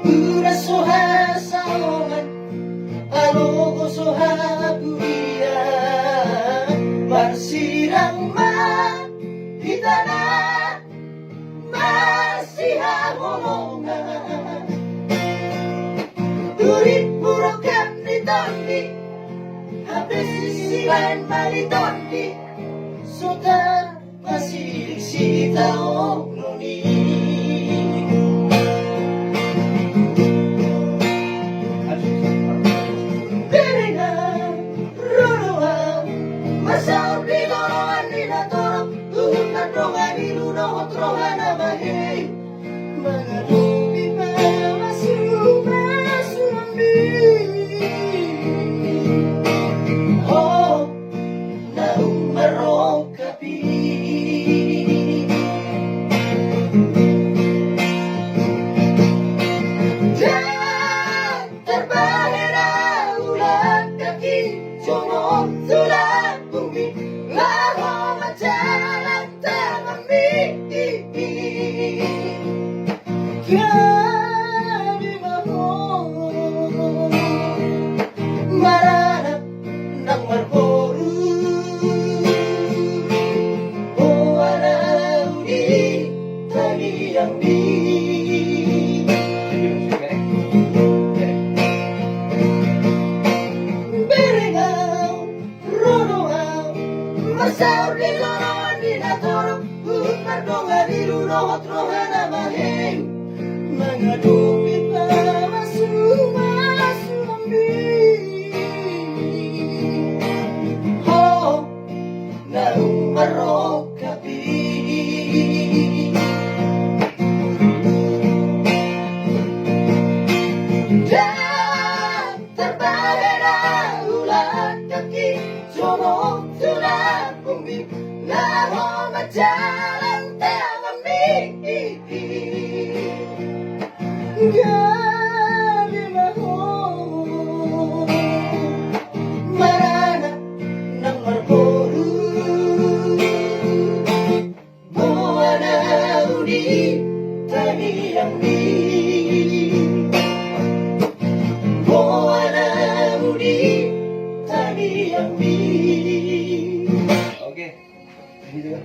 Urasoha saongan alogo soha buia marsirang ma hitana masih hamongan Durit burokan ni tondi habis sisiran mali tondi Sota masih sita noni Masao di toroan di natorok Tuhut na dronga di luno Troha na mahing Mga lupi pa Masumbi Oh Na umarong kapi Dan terbahira ulang kaki Jomong sudah bumi Laho majalan tangan Kadi maho Mararap ng marporu O araw di Taniyang di Berengaw Ronoaw Masaw di lonoan di natorok Uhut mardonga di luno Troha na mahing Mga dupit pa Masumbi Ho Na umarok kapi Dan terbahira ulat kaki Jomong sudah bumi Laho majalan tangan mi